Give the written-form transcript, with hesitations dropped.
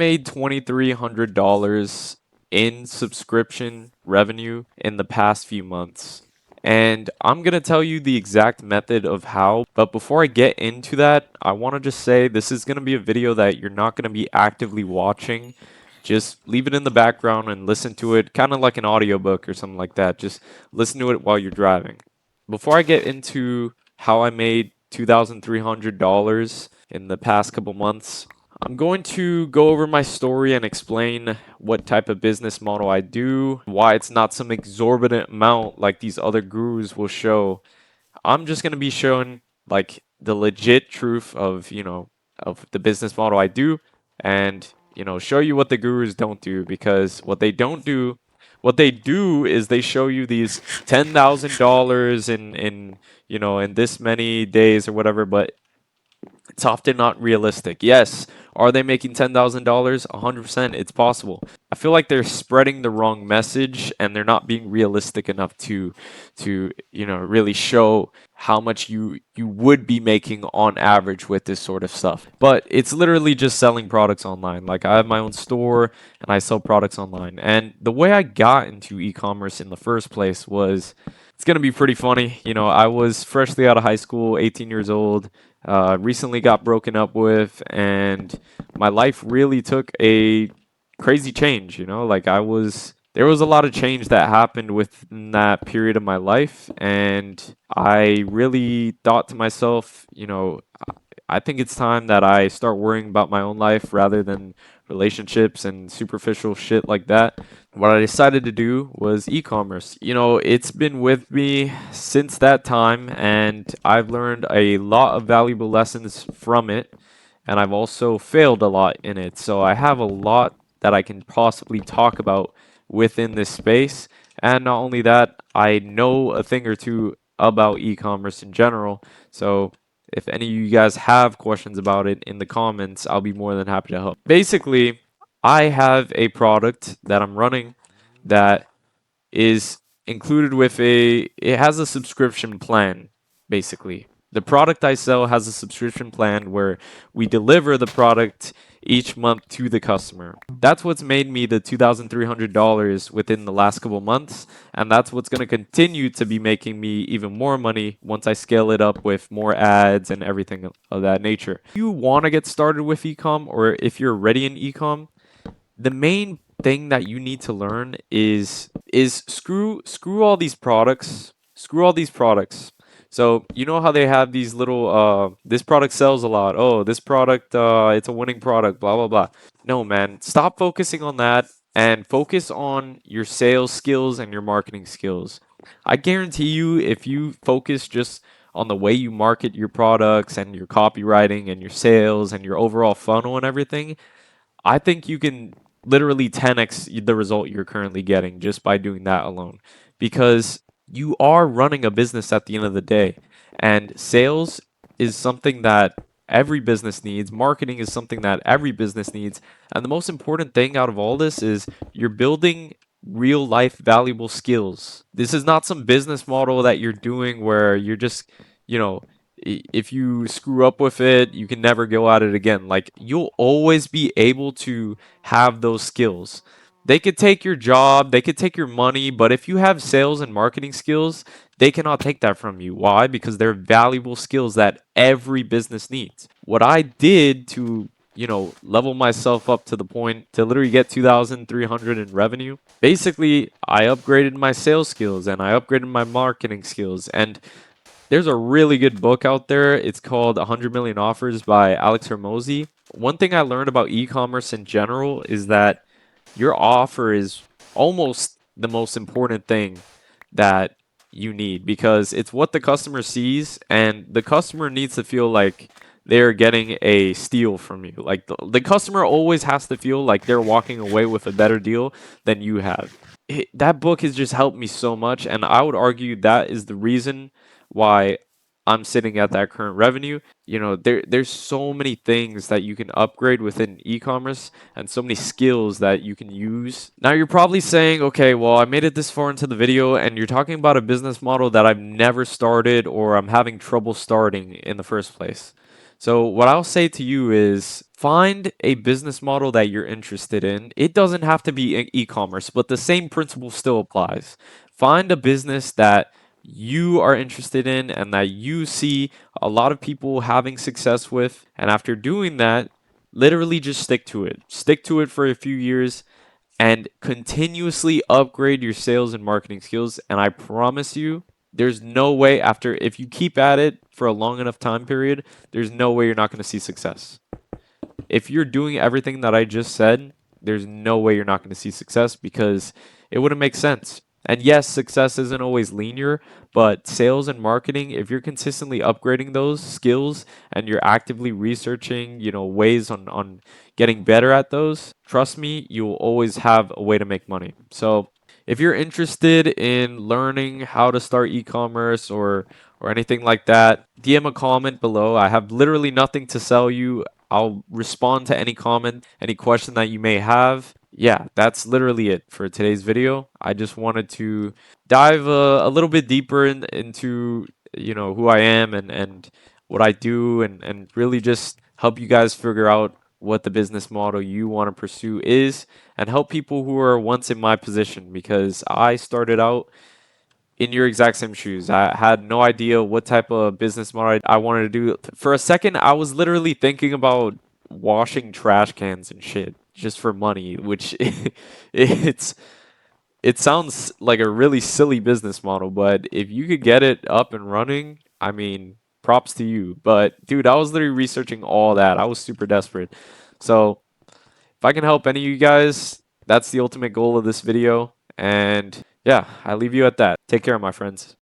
Made $2,300 in subscription revenue in the past few months. And I'm going to tell you the exact method of how, but before I get into that, I want to just say this is going to be a video that you're not going to be actively watching. Just leave it in the background and listen to it, kind of like an audiobook or something like that. Just listen to it while you're driving. Before I get into how I made $2,300 in the past couple months, I'm going to go over my story and explain what type of business model I do, why it's not some exorbitant amount like these other gurus will show. I'm just going to be showing like the legit truth of, of the business model I do and, show you what the gurus don't do, because what they do is they show you these $10,000 in this many days or whatever, but it's often not realistic. Yes, are they making $10,000? 100%, it's possible. I feel like they're spreading the wrong message and they're not being realistic enough to really show how much you would be making on average with this sort of stuff. But it's literally just selling products online. Like, I have my own store and I sell products online. And the way I got into e-commerce in the first place was, it's going to be pretty funny. I was freshly out of high school, 18 years old, recently got broken up with, and my life really took a crazy change. There was a lot of change that happened within that period of my life, and I really thought to myself, I think it's time that I start worrying about my own life rather than relationships and superficial shit like that. What I decided to do was e-commerce. It's been with me since that time, and I've learned a lot of valuable lessons from it, and I've also failed a lot in it. So I have a lot that I can possibly talk about within this space. And not only that, I know a thing or two about e-commerce in general. So if any of you guys have questions about it in the comments, I'll be more than happy to help. Basically, I have a product that I'm running that is included with it has a subscription plan, basically. The product I sell has a subscription plan where we deliver the product each month to the customer. That's what's made me the $2,300 within the last couple months, and that's what's going to continue to be making me even more money once I scale it up with more ads and everything of that nature. If you want to get started with ecom, or if you're already in ecom, the main thing that you need to learn is screw all these products. Screw all these products. So you know how they have these little this product sells a lot. Oh, this product it's a winning product, blah blah blah. No, man, stop focusing on that and focus on your sales skills and your marketing skills. I guarantee you, if you focus just on the way you market your products and your copywriting and your sales and your overall funnel and everything, I think you can literally 10x the result you're currently getting just by doing that alone. Because you are running a business at the end of the day, and sales is something that every business needs. Marketing is something that every business needs. And the most important thing out of all this is you're building real life valuable skills. This is not some business model that you're doing where you're just, you know, if you screw up with it, you can never go at it again. Like, you'll always be able to have those skills. They could take your job, they could take your money, but if you have sales and marketing skills, they cannot take that from you. Why? Because they're valuable skills that every business needs. What I did to, level myself up to the point to literally get 2,300 in revenue, basically, I upgraded my sales skills and I upgraded my marketing skills. And there's a really good book out there. It's called 100 Million Offers by Alex Hermosi. One thing I learned about e-commerce in general is that your offer is almost the most important thing that you need, because it's what the customer sees, and the customer needs to feel like they're getting a steal from you. Like, the customer always has to feel like they're walking away with a better deal than you have. That book has just helped me so much, and I would argue that is the reason why I'm sitting at that current revenue. There's so many things that you can upgrade within e-commerce and so many skills that you can use. Now you're probably saying, okay, well, I made it this far into the video and you're talking about a business model that I've never started or I'm having trouble starting in the first place. So, what I'll say to you is find a business model that you're interested in. It doesn't have to be e-commerce, but the same principle still applies. Find a business that you are interested in and that you see a lot of people having success with. And after doing that, literally just stick to it. Stick to it for a few years and continuously upgrade your sales and marketing skills. And I promise you, there's no way after, if you keep at it for a long enough time period, there's no way you're not going to see success. If you're doing everything that I just said, there's no way you're not going to see success because it wouldn't make sense. And yes, success isn't always linear, but sales and marketing, if you're consistently upgrading those skills and you're actively researching, ways on getting better at those, trust me, you will always have a way to make money. So, if you're interested in learning how to start e-commerce or anything like that, DM a comment below. I have literally nothing to sell you. I'll respond to any comment, any question that you may have. Yeah, that's literally it for today's video. I just wanted to dive a little bit deeper into who I am and what I do and really just help you guys figure out what the business model you want to pursue is and help people who are once in my position because I started out in your exact same shoes. I had no idea what type of business model I wanted to do. For a second, I was literally thinking about washing trash cans and shit just for money, which it's it sounds like a really silly business model, but if you could get it up and running, I mean, props to you. But dude, I was literally researching all that. I was super desperate. So, if I can help any of you guys, that's the ultimate goal of this video. And yeah, I leave you at that. Take care, my friends.